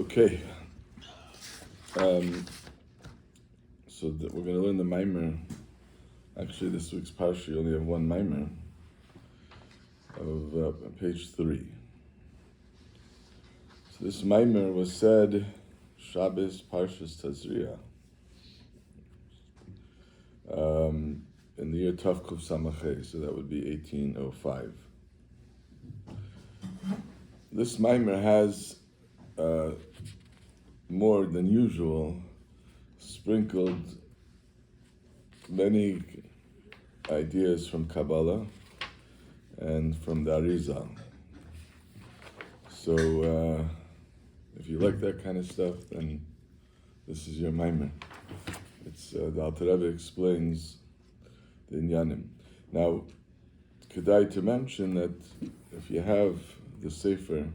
Okay. We're going to learn the Maimer. Actually, this week's Parsha, you only have one Maimer of page 3. So this Maimer was said Shabbos Parshas Tazria in the year Tavkuf Samachay, so that would be 1805. This Maimer has more than usual sprinkled many ideas from Kabbalah and from the Arizal. So if you like that kind of stuff, then this is your Maimer. It's the Alter Rebbe explains the Inyanim. Now, kedai to mention that if you have the Sefer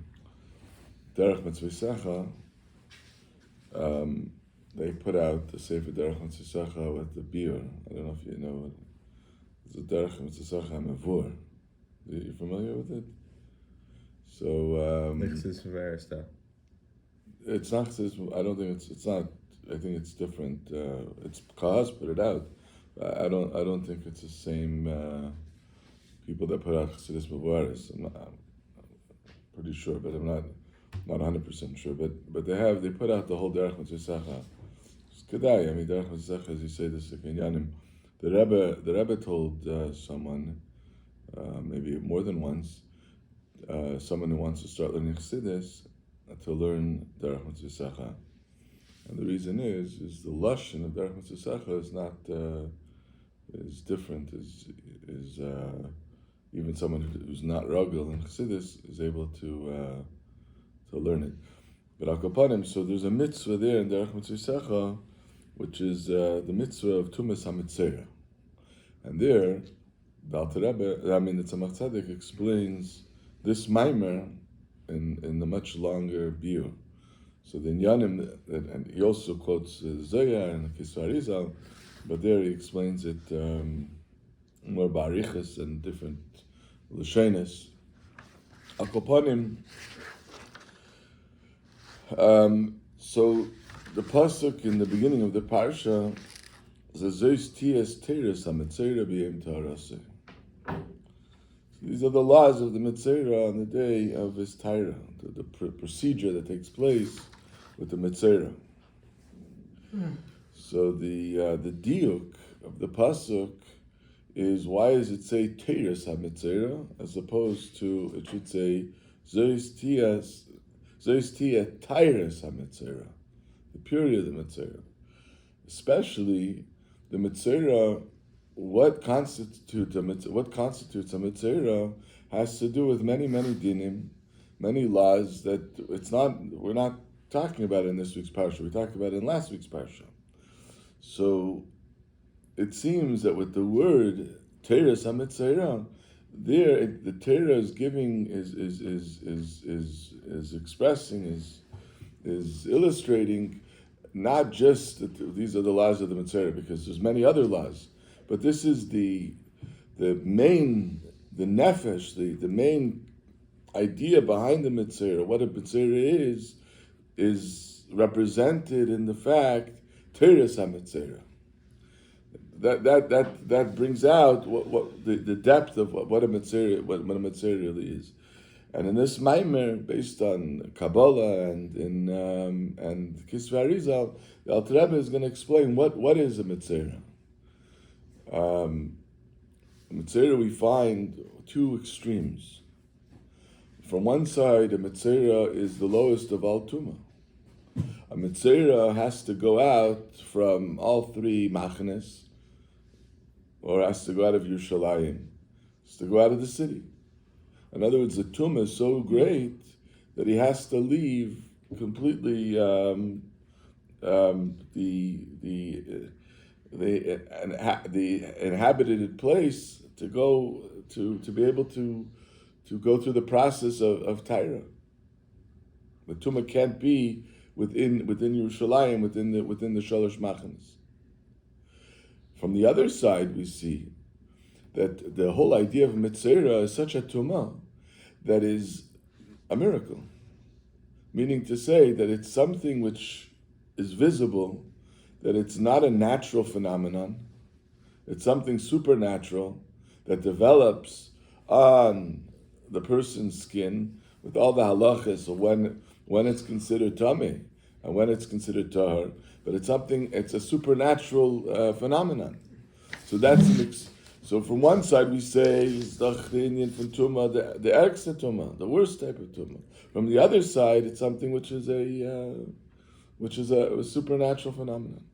Derech Mitzvah, they put out the Sefer Derech Mitzvah with the beer. I don't know if you know it. It's a Derech Mitzvah Mevur. Are you familiar with it? So Mixes various stuff. it's not. I don't think it's not. I think it's different. It's Kahas put it out. I don't think it's the same people that put out Chassidus Mevaris. I'm pretty sure, but I'm not 100% sure. But they put out the whole Derech Mitzvah. It's Kedai. I mean, Derech Mitzvah, as you say, this is Kinyanim. The Rebbe told someone, maybe more than once, someone who wants to start learning Chassidus, to learn Derech Mitzvah. And the reason is the lashon of Derech Mitzvah is not is different. Is even someone who's not ragel in Chassidus is able to learn it. But akapanim, so there's a mitzvah there in Derech Mitzvah, which is the mitzvah of Tumas HaMetzorah. And there, the Alter Rebbe, the Tzemach Tzedek explains this Maimer in the much longer biur. So the Inyanim, and he also quotes Zohar and Kisvar Arizal, but there he explains it more barichas and different l'shenis. Akopanim. So the pasuk in the beginning of the parsha says, "Tiyeh teres haמצורע b'yom ta'araseh." These are the laws of the Metzorah on the day of his Torah, the procedure that takes place with the Metzorah. So the diuk of the pasuk is, why does it say Teres HaMetzorah as opposed to, it should say Zois Tiyeh Teres HaMetzorah, the purity of the Metzorah. Especially the Metzorah, what constitutes a Metzorah has to do with many dinim, many laws that we're not talking about in this week's parsha. We talked about it in last week's parsha. So it seems that with the word Teres HaMetzorah, there the Torah is giving is expressing is illustrating not just that these are the laws of the Metzorah, because there's many other laws, but this is the main idea behind the Metzorah. What a Metzorah is represented in the fact Teres HaMetzorah. That brings out what the depth of what a Metzorah really is. And in this Maimer, based on Kabbalah and Kisvar Arizal, the Alter Rebbe is going to explain what is a Metzorah. Metzorah, we find two extremes. From one side, a Metzorah is the lowest of all Tumah. A Metzorah has to go out from all three machnes, or has to go out of Yerushalayim, has to go out of the city. In other words, the Tumah is so great that he has to leave completely the inhabited place to go to be able to go through the process of Torah. The Tumah can't be within Yerushalayim, within the Shalosh Machnes. From the other side, we see that the whole idea of Metzorah is such a tumah that is a miracle. meaning to say that it's something which is visible, that it's not a natural phenomenon, it's something supernatural that develops on the person's skin with all the halachas of when it's considered tameh and when it's considered tahor, but it's a supernatural phenomenon. So so from one side we say it's the Indian from Tumah, the ergste Tumah, the worst type of Tumah. From the other side, it's something which is a supernatural phenomenon.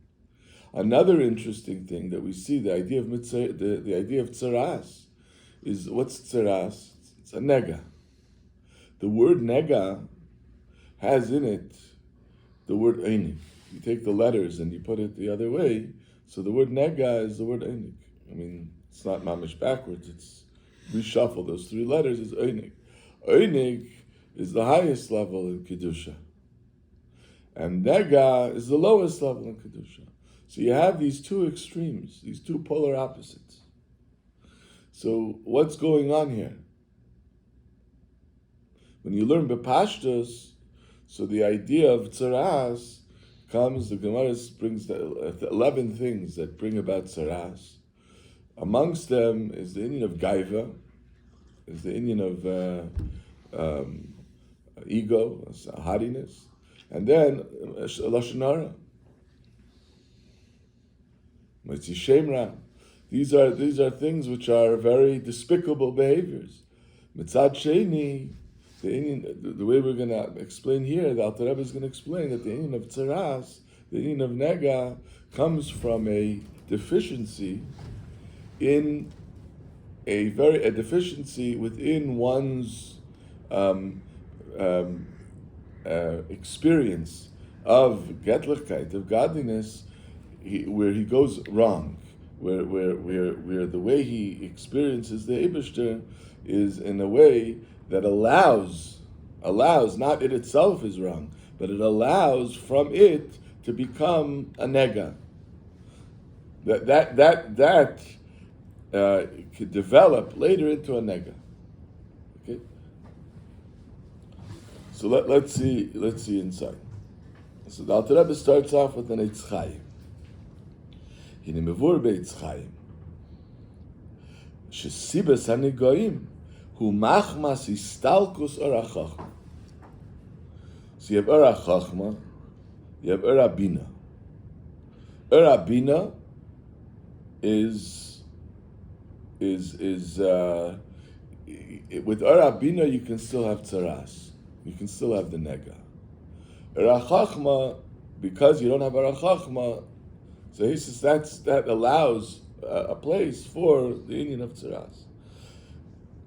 Another interesting thing that we see, the idea of the idea of tzaras, is what's tzaras? It's a nega. The word nega has in it the word einik. You take the letters and you put it the other way, so the word nega is the word einik. I mean, it's not mamish backwards, it's reshuffle those three letters, is einik. Einik is the highest level in Kedusha. And nega is the lowest level in Kedusha. So you have these two extremes, these two polar opposites. So what's going on here? When you learn Bepashtos, so the idea of tzaras comes, the Gemara brings the 11 things that bring about tzaras. Amongst them is the Indian of gaiva, is the Indian of ego, haughtiness, and then lashon hara, shemra. These are things which are very despicable behaviors. Mitzad sheni, the way we're going to explain here, the Alter Rebbe is going to explain that the Indian of tzaras, the Indian of nega, comes from a deficiency in a deficiency within one's experience of getlichkeit, of godliness, where he goes wrong, where the way he experiences the Eibishter is in a way that allows, not it itself is wrong, but it allows from it to become a nega. That could develop later into a nega. Okay. So let's see inside. So the Alter Rebbe starts off with an Eitz Chaim. Hine mevur be'Eitz Chaim. Shesibes hanigoim hu machmas istalkus or achachma. So you have Ur HaChachma, you have Ur HaBina. Ur HaBina is with Ur HaBina you can still have tzaras, you can still have the nega. Ur HaChachma, because you don't have Ur HaChachma, so he says that allows a place for the union of tzaras.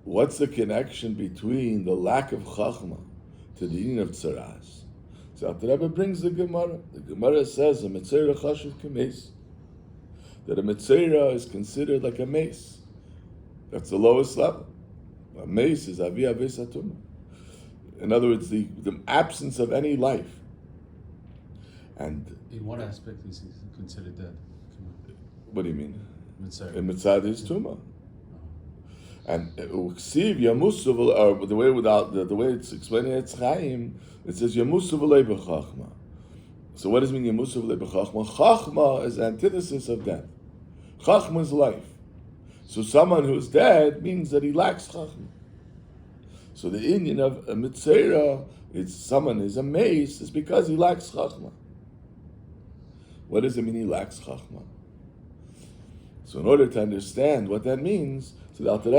What's the connection between the lack of Chachma to the union of tzaras? So Alter Rebbe brings the Gemara. The Gemara says a Metzorah chashuv k'meis, that a Metzorah is considered like a mace. That's the lowest level. A mace is avi aves hatumah. In other words, the absence of any life. And in what aspect is he considered dead? What do you mean? Metzorah. In Mitzad is tumah. And Uksiv Yamusu, or the way it's explained in Eitz Chaim, it says Yamusu v'lei b'chachma. So what does it mean Yamusu v'lei b'chachma? Chachma is the antithesis of death. Chachma is life. So someone who's dead means that he lacks chachma. So the Indian of a Metzorah, it's someone who's a mace, is because he lacks chachma. What does it mean he lacks chachma? So in order to understand what that means, so the Alter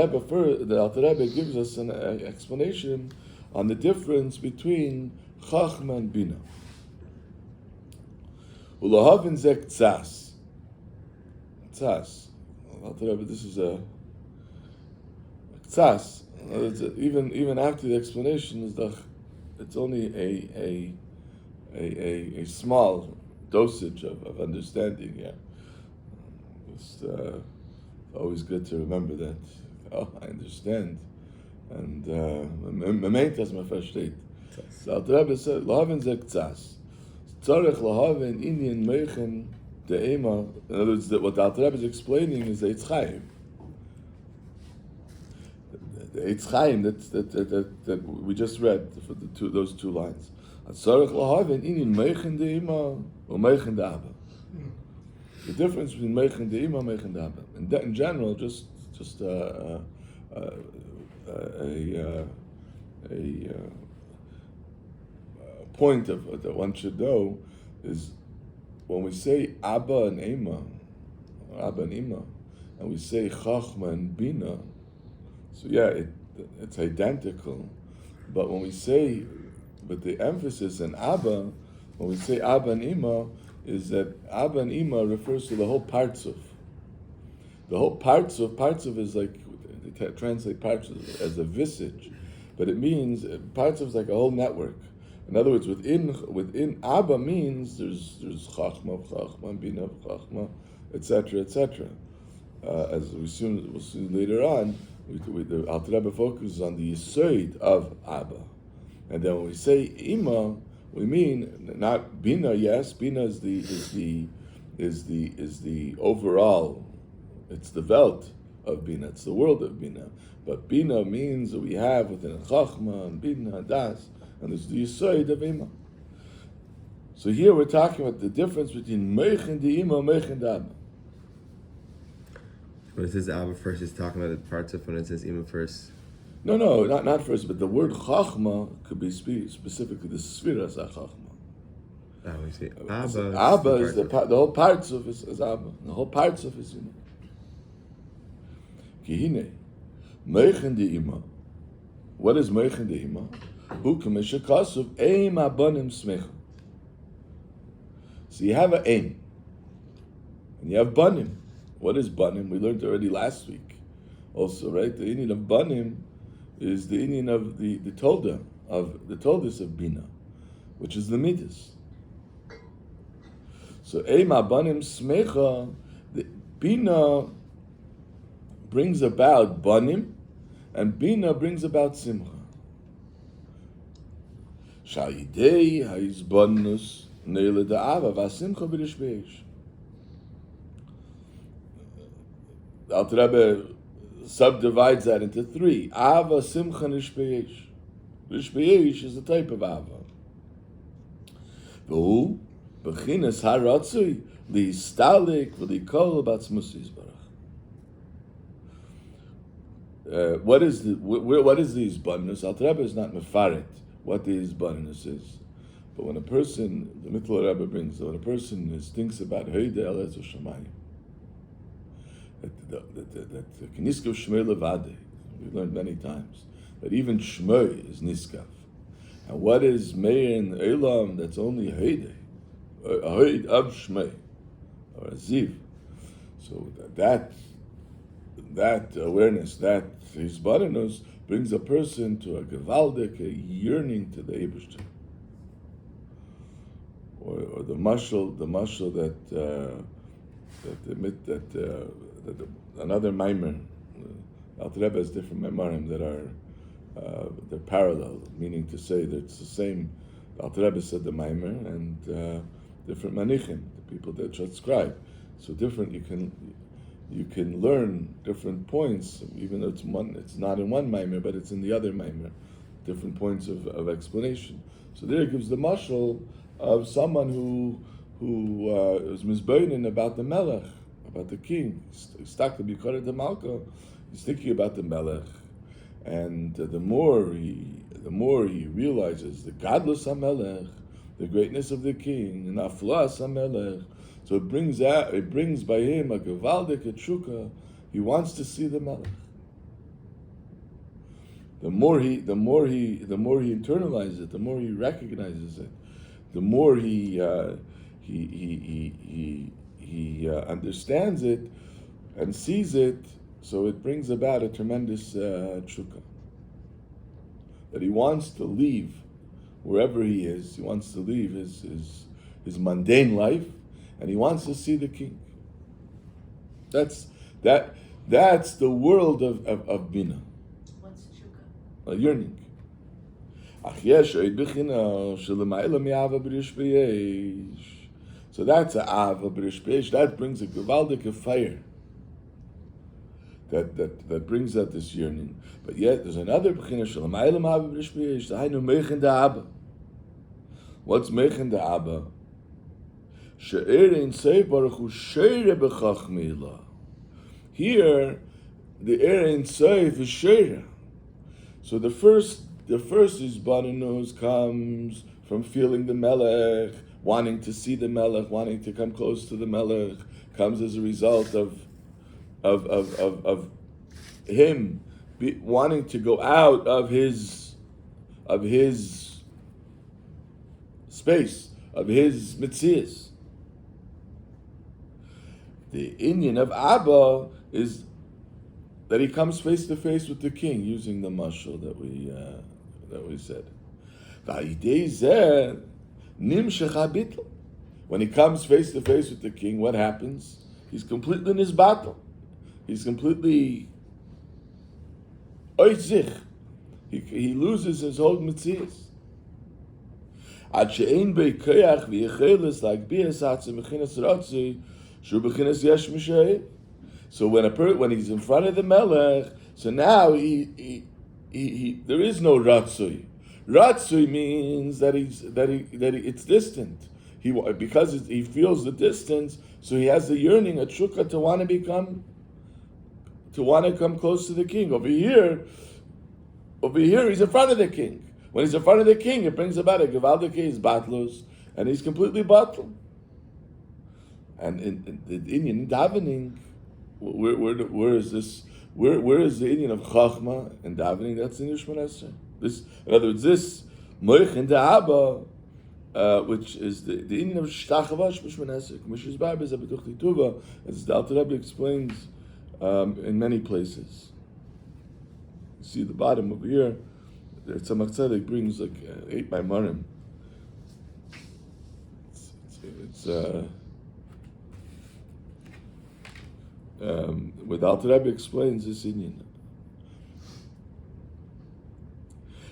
Rebbe gives us an explanation on the difference between Chachma and Bina. Ulahavin zek tzas. Tzas. Alter Rebbe, this is a tzas. Even after the explanation, it's only a small dosage of understanding here. It's always good to remember that. Oh, I understand. And Memeitas my first state. So Alter Rebbe said, Lahavin zek tzas. Tzarech lahavin inyan meichen de'ema. In other words, what the Alter Rebbe is explaining is the Eitz Chaim. The Eitz Chaim that we just read for those two lines. Hatzarech lahaven inin meichen de ima or meichen de abba. The difference between meichen de ima and meichen de abba. In general, just a point that one should know is when we say Abba and Ema, and we say Chachma and Bina, so yeah, it's identical. But when we say, but the emphasis in Abba, when we say Abba and Ema, is that Abba and Ema refers to the whole partzuf. The whole partzuf is like, they translate partzuf as a visage, but it means, partzuf is like a whole network. In other words, within Abba means there's Chachma, Bina, Chachma, etc., etc. As we'll see later on, the Alter Rebbe focuses on the Yesod of Abba, and then when we say Ima, we mean not Bina. Yes, Bina is the overall. It's the Welt of Bina. It's the world of Bina. But Bina means that we have within Chachma and Bina and Das. And there's the Yesod of Ima. So here we're talking about the difference between Meichen de Ima and Meichen de Abba. When it says Abba first, it's talking about the parts of when it says Ima first. No, not first, but the word Chachma could be specifically the Sfiras HaChachma. We say Abba is the whole parts of is Abba. The whole parts of is Ima. Kihine, Meichen de Ima. What is Meichen de Ima? Who commission kasuv aim abanim smecha. So you have an aim, and you have banim. What is banim? We learned already last week. Also, right? The Indian of banim is the Indian of the tolda of the toldas of bina, which is the midas. So aim abanim smecha. The bina brings about banim, and bina brings about simcha. Shayidei ha'izbonnus neile da'ava v'asimcha v'rishbeish. The Alter Rebbe subdivides that into three. Ava, simcha, and rishbeish. Rishbeish is a type of ava. V'hu b'chinas ha'ratzui li'istalik v'li'kol b'atzmus yizbarach. What is the izbonnus? Alter Rebbe is not mefaret what the izbannus is. But when a person, the Likutei Rebbe brings, when a person thinks about Heide Eretz Shamayim, that Kniskav Shmei Levade, we've learned many times, that even Shmei is Niskav. And what is Meir in Elam that's only Heide, a Heide of Shmei, or a Ziv. So that awareness, that izbannus, brings a person to a gevaldik, a yearning to the Eibishter, or the mashal that another maimer. Alter Rebbe has different maimarim that are they're parallel, meaning to say that it's the same. Alter Rebbe said the maimer and different manichim, the people that transcribe. So different. You can learn different points, even though it's not in one maimer, but it's in the other maimer, different points of explanation. So there it gives the mashal of someone who is mizbeinin about the melech, about the king. He's stuck to be koret the malka. He's thinking about the melech, and the more he realizes the gadlus hamelech, the greatness of the king, and aflas hamelech. So it brings by him a gevaldik tshuka. He wants to see the melech. The more he internalizes it, the more he recognizes it, the more he understands it and sees it. So it brings about a tremendous tshuka. That he wants to leave wherever he is. He wants to leave his mundane life, and he wants to see the king. That's the world of bina. What's tshuka? A yearning. So that's a ava b'rishbeish. That brings a gevaldik fire. That brings out this yearning. But yet there's another b'china shelamaylam ava b'rishbeish. Hainu meichen da abba. What's Meichen de Abba? She'erein Seif Baruch Hu Sheire B'chachmila. Here, the Erein Seif is Sheire. So the first Isbananus comes from feeling the Melech, wanting to see the Melech, wanting to come close to the Melech, comes as a result of him wanting to go out of his space, of his mitzias. The Indian of Abba is that he comes face to face with the king, using the mashal that we said. When he comes face to face with the king, what happens? He's completely in his battle. He's completely oitzich. He loses his whole mitzias. So when he's in front of the Melech, so now he there is no ratzui. Ratzui means that it's distant. Because he feels the distance, so he has the yearning, a tshuka, to want to come close to the king. Over here, he's in front of the king. When he's in front of the king, it brings about a gewaldige is batlus, and he's completely battled. And in the Indian davening, where is this? Where is the Indian of chachma and davening? That's in Yishman Esrei. This, in other words, this moich and Abba, which is the Indian of shtachavash b'Yishman Esrei, Mishus Barbez Abetuchti Tuva, as the Alter Rebbe explains in many places. You see the bottom over here. The Tzemach Tzedek brings like 8 Maimarim. Where the Alter Rebbe explains this Indian.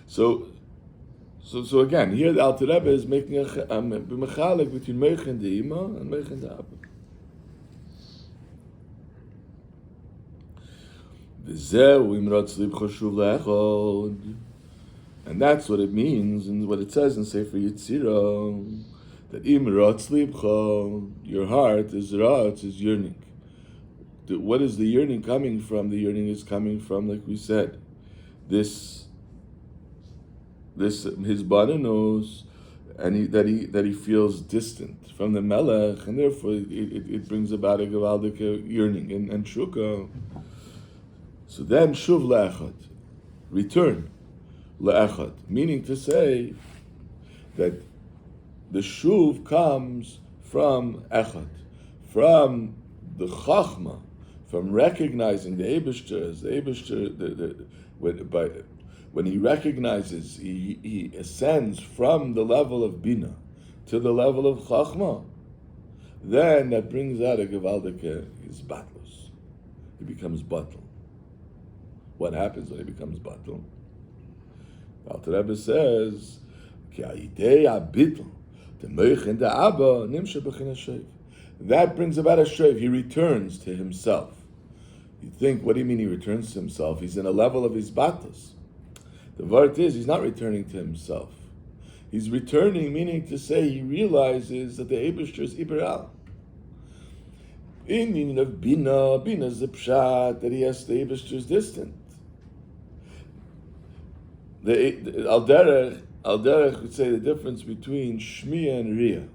So again, here the Alter Rebbe is making a b'mechalek between Meichen de Ima and Meichen de Abba. And that's what it means, and what it says in Sefer Yetzirah, that imratz libcha, your heart is ratz, is yearning. What is the yearning coming from? The yearning is coming from, like we said, this his bananos, and that he feels distant from the Melech, and therefore it brings about a gewaldige yearning and shukah. So then shuv le'echad, return le'echad, meaning to say that the shuv comes from echad, from the chachma, from recognizing the Eibishter as the Eibishter. When he recognizes, he ascends from the level of bina to the level of chachma. Then that brings out a gewaldige his battles. He becomes batal. What happens when he becomes batal? Alter Rebbe says, that brings about a shreif. He returns to himself. You think, what do you mean he returns to himself? He's in a level of his batas. The word is, he's not returning to himself. He's returning, meaning to say he realizes that the Eibishter is Iberal. In meaning of Bina is the pshat that he has the Eibishter's distant. The Al Derech would say the difference between Shmiya and Riya.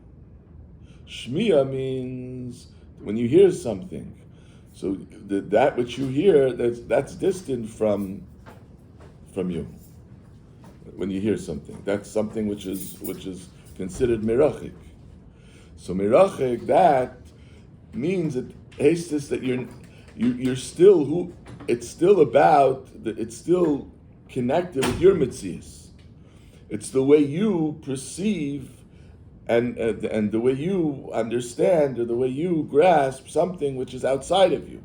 Shmiya means when you hear something, so that which you hear, that's distant from you. When you hear something, that's something which is considered mirachik. So mirachik, that means that hastis, that you're still who, it's still about, it's still connected with your mitzias. It's the way you perceive and the way you understand, or the way you grasp something which is outside of you.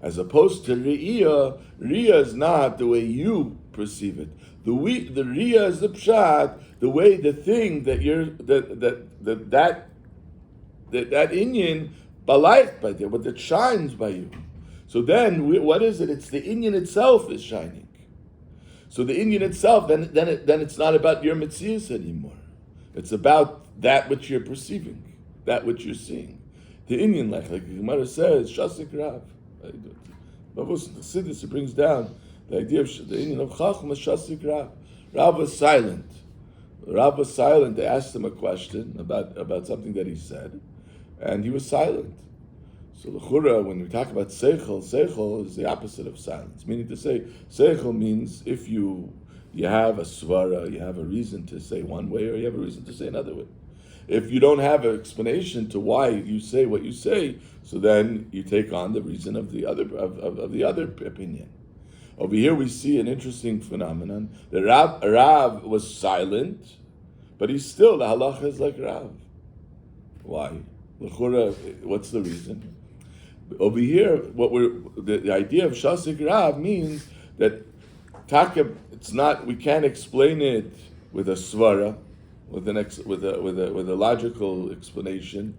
As opposed to Riya is not the way you perceive it. The Riya is the pshat, the way the thing that you're that inyan balayt by there, but that shines by you. So then, what is it? It's the inyan itself is shining. So the Inyan itself, then it's not about your Metzius anymore. It's about that which you're perceiving, that which you're seeing. The Inyan, like the Gemara says, Shasik Rav. Bavus Chassidus, it brings down the idea of the Inyan of Chachma Shasik Rav. Rav was silent. Rav was silent. They asked him a question about something that he said, and he was silent. So l'chura, when we talk about seichel is the opposite of silence. Meaning to say, seichel means if you have a svara, you have a reason to say one way, or you have a reason to say another way. If you don't have an explanation to why you say what you say, so then you take on the reason of the other of the other opinion. Over here we see an interesting phenomenon. The Rav was silent, but he's still, the halacha is like Rav. Why? L'chura, what's the reason? Over here, the idea of Shasik Rav means that it's not, we can't explain it with a svara, with a logical explanation,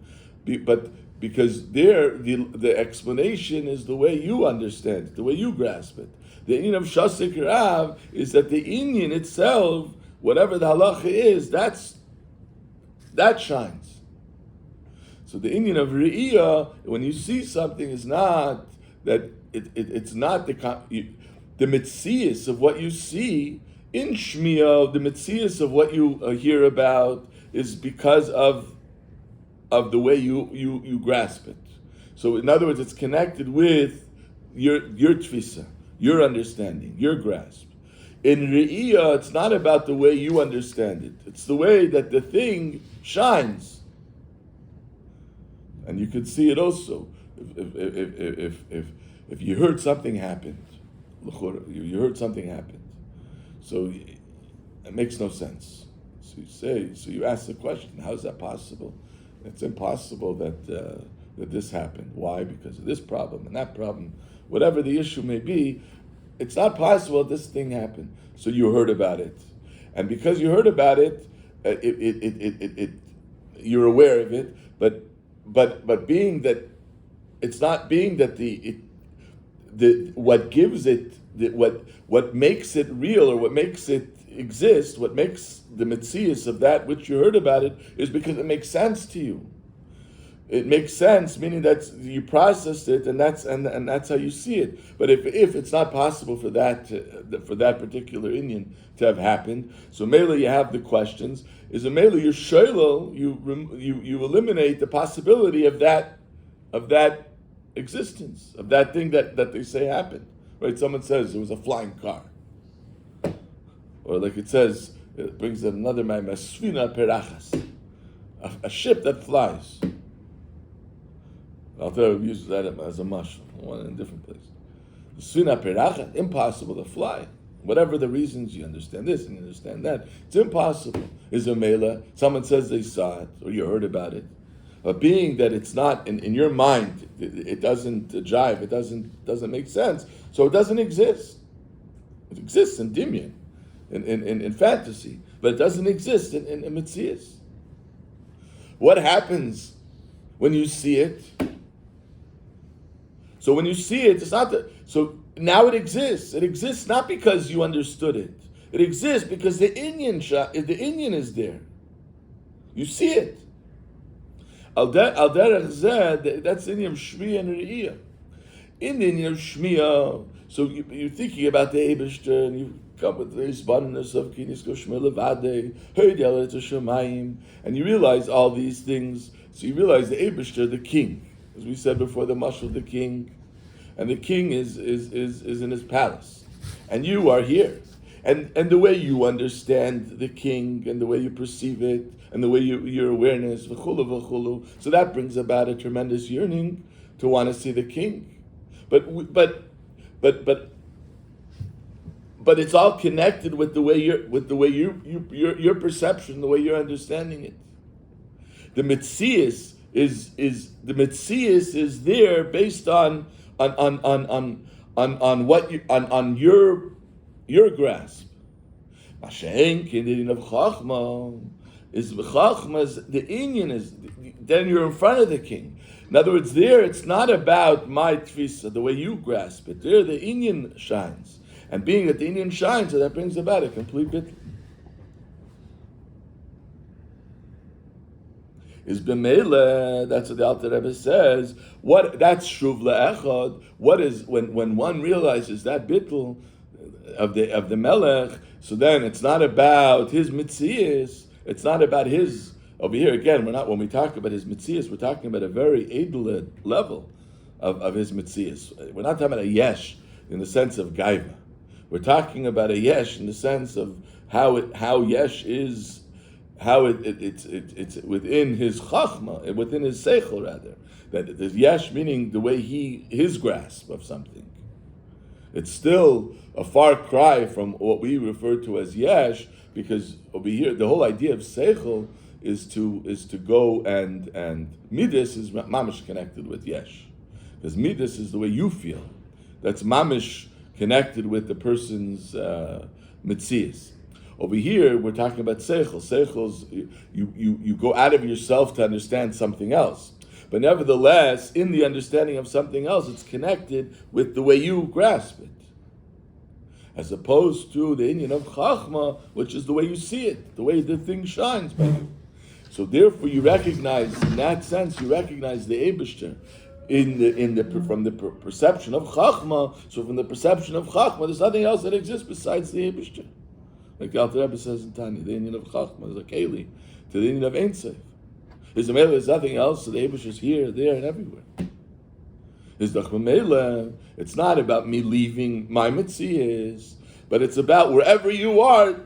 but because there the explanation is the way you understand it, the way you grasp it. The inyan of Shasik Rav is that the inyan itself, whatever the halacha is, that shines. So the inyan of Re'iyah, when you see something, is not that it's not the mitzias of what you see. In Shmiyah, the mitzias of what you hear about is because of the way you grasp it. So in other words, it's connected with your tfisa, your understanding, your grasp. In Re'iyah, it's not about the way you understand it. It's the way that the thing shines. And you could see it also. If you heard something happened, you heard something happened. So it makes no sense. So you ask the question, how is that possible? It's impossible that this happened. Why? Because of this problem and that problem. Whatever the issue may be, it's not possible that this thing happened. So you heard about it. And because you heard about it, you're aware of it, but being that it's not being that what gives it, what makes it real or what makes it exist, what makes the mitzias of that which you heard about it, is because it makes sense to you. It makes sense, meaning that you processed it, and that's how you see it. But if it's not possible for that particular inyan to have happened, so mainly you have the questions. Is a mainly your shoylo, you eliminate the possibility of that existence, of that thing that they say happened. Right? Someone says it was a flying car, or like it says, it brings another man, masfina perachas, a ship that flies. Al Torah uses that as a mushroom, one in a different place. Sfina perachat, impossible to fly. Whatever the reasons, you understand this and you understand that. It's impossible. Is a mela, someone says they saw it, or you heard about it. But being that it's not in your mind, it doesn't jive, it doesn't make sense, so it doesn't exist. It exists in Dimyan, in fantasy, but it doesn't exist in Metzias. What happens when you see it? So when you see it, it's not that. So now it exists. It exists not because you understood it. It exists because the inyan is there. You see it. Al derech zeh, that's inyan shmiya and re'iyah. In the inyan shmiya, so you're thinking about the Eibishter, and you come with the response of kinis koshmeh levade, heard yalet shemayim, and you realize all these things. So you realize the Eibishter, the king. As we said before, the mashal, the king, and the king is in his palace, and you are here, and the way you understand the king, and the way you perceive it, and the way your awareness, v'chulu v'chulu, so that brings about a tremendous yearning to want to see the king, but it's all connected with the way your perception, the way you're understanding it. The mitzias is there based on what your grasp. Mashenkin of chachma is the inyan is then you're in front of the king. In other words, there it's not about my tfisa, the way you grasp it. There the inyan shines, And being that the inyan shines, so that brings about a complete bittul. Is b'meila, that's what the Alter Rebbe says. What that's shuv le'echad. What is when one realizes that bittul of the melech? So then it's not about his mitzias. It's not about his over here again. We're not when we talk about his mitzias. We're talking about a very edel level of his mitzias. We're not talking about a yesh in the sense of gaiva. We're talking about a yesh in the sense of how yesh is. How it's within his chachma, within his seichel rather. That there's yesh meaning the way his grasp of something. It's still a far cry from what we refer to as yesh, because over here the whole idea of seichel is to go and midas is mamish connected with yesh, because midas is the way you feel. That's mamish connected with the person's mitzias. Over here, we're talking about seichel. Seichel's, you go out of yourself to understand something else. But nevertheless, in the understanding of something else, it's connected with the way you grasp it. As opposed to the inyan of chachma, which is the way you see it, the way the thing shines by you. So therefore, you recognize, in that sense, you recognize the Eibishter from the perception of chachma. So from the perception of chachma, there's nothing else that exists besides the Eibishter. Like the Alter Rebbe says in Tanya, the inyan of Chachma is a keli to the inyan of Ein Sof. His Mela is nothing else, so the Eibush is here, there, and everywhere. His Mela, it's not about me leaving my mitzias, but it's about wherever you are,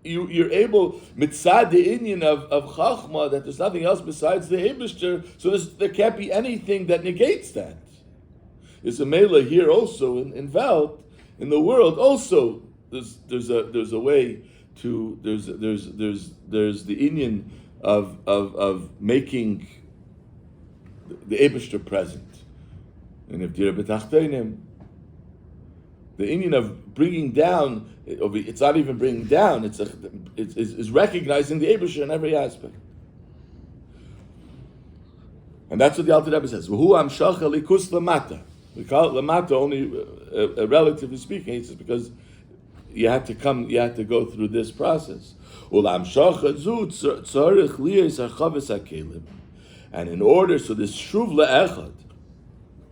you're able, mitzad the inyan of Chachma, that there's nothing else besides the Eibishter, so there can't be anything that negates that. There's a Mela here also in Welt, in the world also. There's a way to there's the inyan of making the Eibishter present, and if you're betachtenim, the inyan of bringing down, it's not even bringing down, it's recognizing the Eibishter in every aspect, and that's what the Alter Rebbe says. V'hu amshacha likus lamata. We call it lamata only, relatively speaking. He says because you had to go through this process. And in order, so this shuv le'echad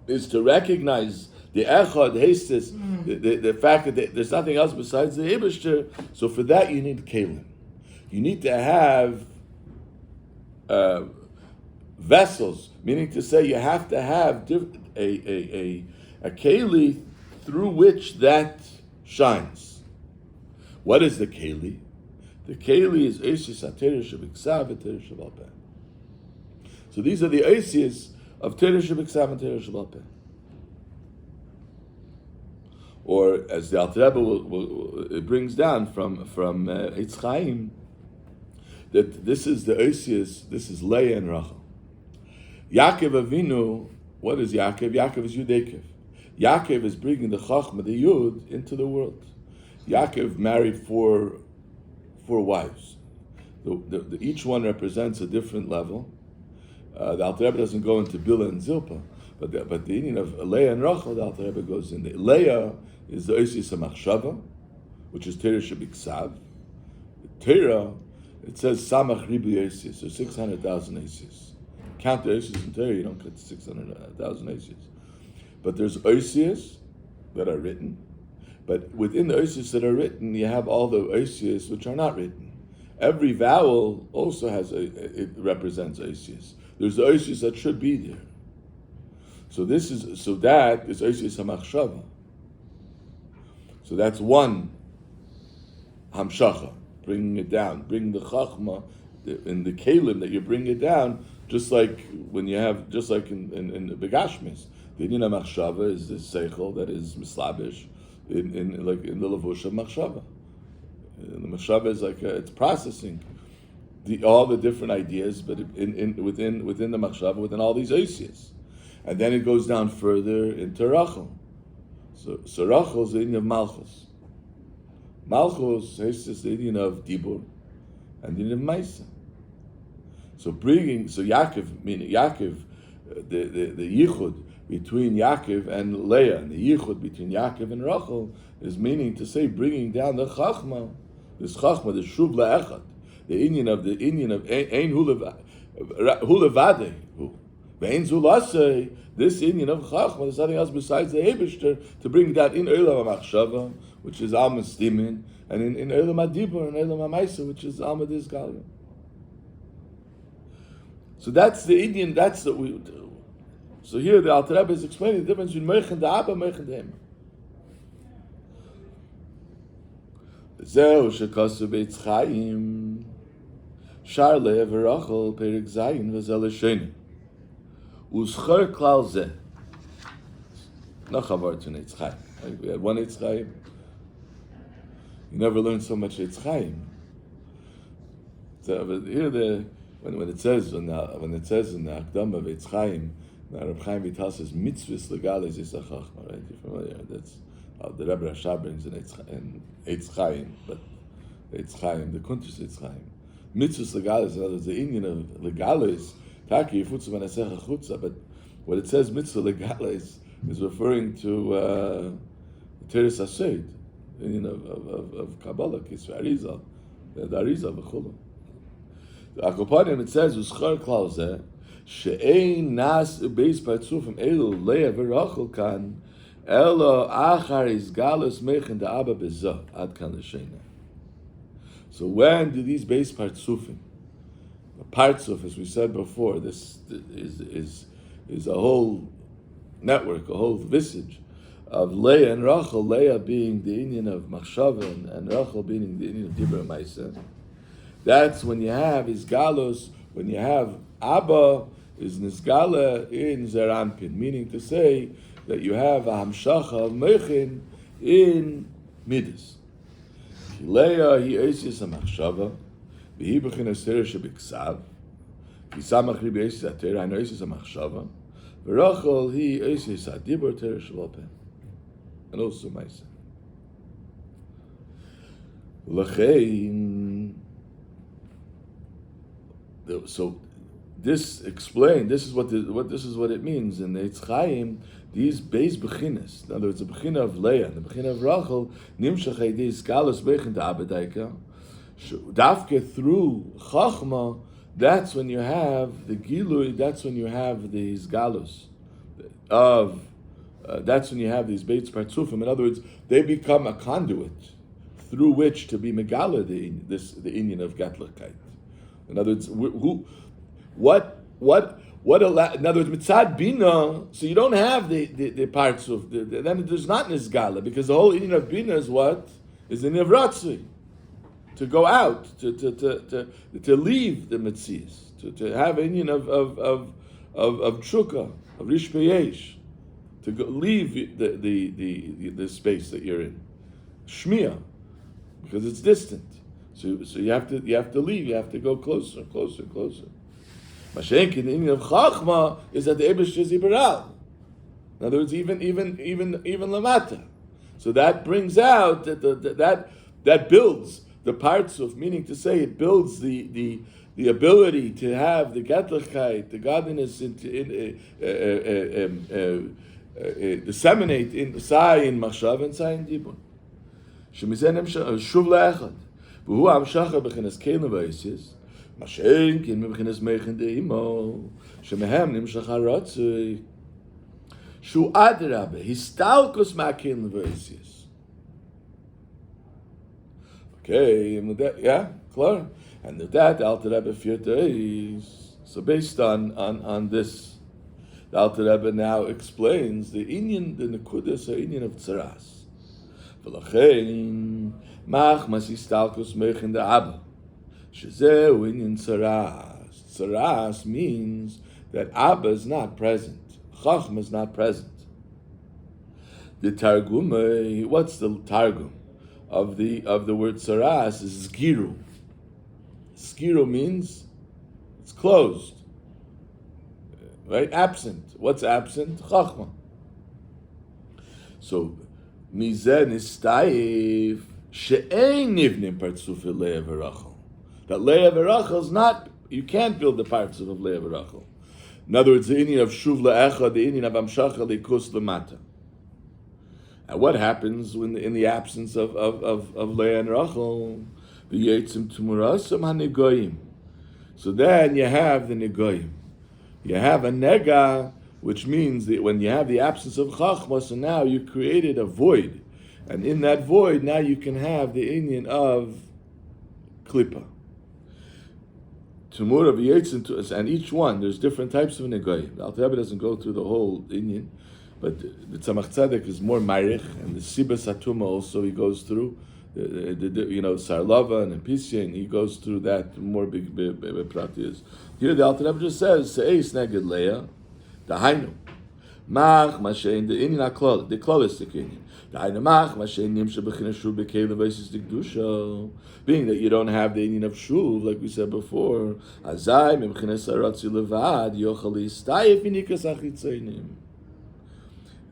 is to recognize the echad, the fact that there's nothing else besides the Eibishter. So for that you need kelim. You need to have vessels, meaning to say you have to have a keli through which that shines. What is the keli? The keli is Eishis HaTorah Shebiksav and Torah Shebal Peh. So these are the Eishis of Torah Shebiksav and Torah Shebal Peh. Or as the Alter Rebbe it brings down from Eitz Chaim, that this is the Eishis, this is Leah and Rachel. Yaakov Avinu, what is Yaakov? Yaakov is Yudekev. Yaakov is bringing the Chachma, the Yud, into the world. Yaakov married four wives. Each one represents a different level. The Alter Rebbe doesn't go into Bilhah and Zilpah, but the meaning of Leah and Rachel, the Alter Rebbe goes in there. Leah is the Oisis HaMachshava, which is Torah Shebiksav. Torah, it says Samach Ribu Oisis, so 600,000 Oisis. Count the Oisis in Torah, you don't get 600,000 Oisis. But there's Oisis that are written. But within the oisius that are written, you have all the oisius which are not written. Every vowel also it represents oisius. There's the oisius that should be there. So that is oisius hamachshava. So that's one hamshacha, bringing it down, bringing the chachma in the kalim that you bring it down, just like in the begashmis. The inyan hamachshava is the seichel that is mislabish. In the levush of machshava, the machshava is it's processing all the different ideas, but within the machshava, within all these oisias, and then it goes down further into Rachel. So Rachel is the inyan of malchus. Malchus is the inyan of dibur, and the inyan of maisa. So Yaakov, the yichud between Yaakov and Leah, and the yichud between Yaakov and Rachel is meaning to say bringing down the chachma, this chachma, the shuv la'echad, the inyan of ein hu levadeh hu, ve'ein zu lasei. This inyan of chachma, there's nothing else besides the Eibishter to bring that in Olam HaMachshava, which is Alma Stimin, and in Olam HaDibur and Olam HaMaisa, which is Alma Dizgalia. So that's the Indian. That's the we. So here the Alter Rebbe is explaining the difference between Meichen the Abba, Meichen the Ema. Zeu shekasu beitz Chaim, Shar Leah v'Rachel Perik Zayin v'Zel Sheni. Uschar klal zeh. No chavar to Eitz Chaim. We had one Eitz Chaim. You never learned so much Eitz Chaim. So but here when it says in the Akdama of Eitz Chaim, Reb Chaim Vital says mitzvahs legales is a chachma. Right? You're familiar. That's the Rebbe Rashab brings in Eitz Chaim, but Eitz Chaim, the Kuntres Eitz Chaim. Mitzvahs legales, in other words, the Indian of legales. Taki yifutzu v'nasecha chutza, but what it says mitzvah legales is referring to teres ased, of Kabbalah, kisvei Arizal, the Arizal v'chulu. The Akopanim it says uschar klal zeh she'ein nas beis partzufim elu Leah v'Rachel kan elo achar izgalus meichen da'aba bezah ad kan l'shena. So when do these beis partzufim, parts of, as we said before, this is a whole network, a whole visage of Leah and Rachel, Leah being the Indian of Machshava and Rachel being the Indian of Dibra Maisa. That's when you have Isgalos, when you have Abba is Nisgala in Zeranpin, meaning to say that you have a Hamshacha of Mechin in Midas. Leah, he Esis a Machshava, והיא בחינת תורה שבכתב, כי סמך לי באיסיס התורה, היינו איסיס המחשבה, ורחל היא איסיס הדיבור תורה שבעל פה. And also מעשה. לכן, so this explained, this is what it means in the Eitz Chaim, these beis bechinas, in other words, the bechina of Leah and the bechina of Rachel, nimshach ha'idei skalos beichin ta'abadaika, Dafke through Chachma, that's when you have the Gilui, that's when you have these Galus of, that's when you have these Beitz Partzufim. In other words, they become a conduit through which to be Megala, the Inyan of Gatlikite. In other words, in other words, Mitzad Bina, so you don't have the parts of, then there's not Nizgala, because the whole Inyan of Bina is what? Is the Nivratzui. To go out, to leave the Metzias, to have an union of Tshuka, of Rish Beyesh, to go, leave the space that you're in. Shmiya, because it's distant. So you have to leave, you have to go closer. Mashenkin, the union of Chachma is that the Ebesh is Iberal. In other words, even Lamata. So that brings out that builds the parts of, meaning to say, it builds the ability to have the Gatlichkeit, the godliness, disseminate in Sai in Machshav and Sai in Dibun. Shemizen Shuv Le'echad. V'hu Amshacha b'chinas Kelim v'Eisis, Mashen kin b'chinas Meichen de'imo, Shemehem nimshach haratzui, Shu Adrabe, Histalkus ma'Kelim v'Eisis. Okay, and that, yeah, clear. And with that, the Alter Rebbe is so based on this, the Alter Rebbe now explains the Inyan, the Nekudas, the Inyan of Tzaras. V'lachein machmas istalkus meichen the Abba, shezeu Inyan Tzaras. Tzaras means that Abba is not present, Chachma is not present. The Targum, what's the Targum of the word Tzaras is Zgiru. Zgiru means it's closed, right? Absent. What's absent? Chachma. So mizeh nistayif she'ein nivnim partzuf Leah v'Rachel. That Leah v'Rachel is not. You can't build the parts of Leah v'Rachel. In other words, the inyan of shuv le'echa, the inyan of amshacha le'kus lemata. And what happens when in the absence of Leah and Rachel, the yetzim tumurasam hanegoyim? So then you have the negoyim. You have a nega, which means that when you have the absence of chachma, so now you created a void, and in that void now you can have the inyan of klipa. Tumura v'yetzim, and each one there's different types of negoyim. The Alter Rebbe doesn't go through the whole inyan. But the Tzemach Tzedek is more Mairich, and the Sibas Hatuma also he goes through, Sarlava and Episya, and he goes through that more big practice. Here the Alter Rebbe just says, Se'eis neged Leah, Dahainu, Mach Mashein, the Inyan HaKlal, the Klalistic Inyan. Dahainu Mach Mashein Nimsha B'china Shuv B'kei Levesis Dikdusha, being that you don't have the Inyan of Shuv, like we said before, Azai, Mimchina Saratzi Levad, Yochal Yistayef Inikas Achitzainim.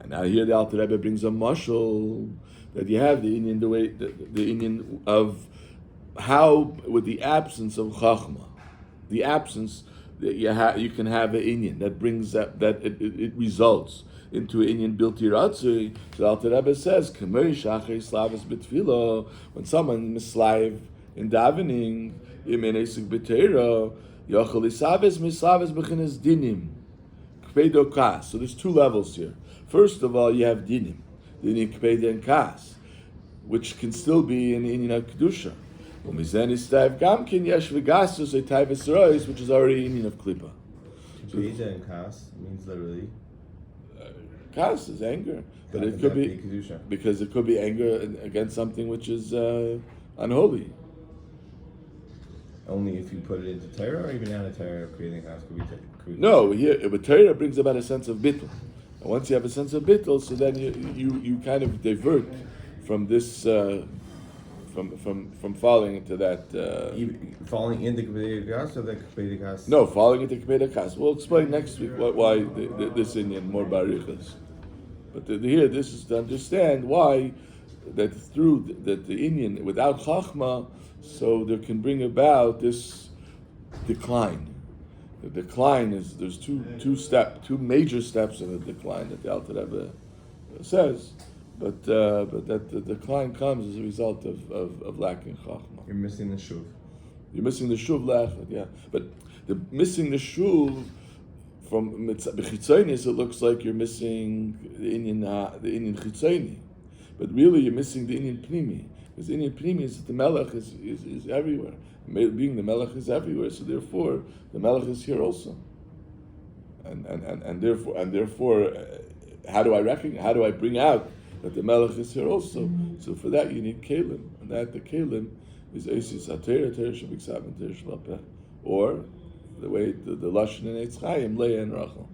And now here the Alter Rebbe brings a mashal that you have the Inyan, the way the Inyan of how with the absence of chachma, the absence that you can have an Inyan that brings that it results into an Inyan bilti ratzui. So the Alter Rebbe says, "Kamei shachar slavas betfilo." When someone mislaiv in davening, imenesik b'teira, yochel isavas mislavas b'chinas dinim, kpedo kas. So there's two levels here. First of all, you have dinim, dinim kpeda and kas, which can still be in inyan kedusha. Umizen istayv gamkin yesh v'gasus etayv esrois, which is already inyan of klipa. Kpeda and kas means literally. Kas is anger, but it could be kedusha, because it could be anger against something which is unholy. Only if you put it into Torah, or even out of Torah, creating kas could be. No, here, but Torah brings about a sense of bittul. And once you have a sense of bittul, so then you kind of divert from this from falling into that. Falling into Kpeda kas or the Kpeda kas? No, falling into Kpeda kas. We'll explain next week why this Inyan more barichas. But here, this is to understand why that through the Inyan without chachma, so there can bring about this decline. The decline is there's two major steps in the decline that the Alter Rebbe says, but that the decline comes as a result of lacking chachma. You're missing the shuv. You're missing the shuv lechad, yeah. But the missing the shuv from b'chitzonis, it looks like you're missing the inyan chitzoni, but really you're missing the inyan pnimi, because inyan pnimi is that the melech is everywhere. Being the melech is everywhere, so therefore the melech is here also. And therefore, how do I bring out that the melech is here also? So for that you need kelim, and that the kelim is esis atera shabiksav and ter shlapeh, or the way the lashon in Eitz Chaim Leah and Rachel.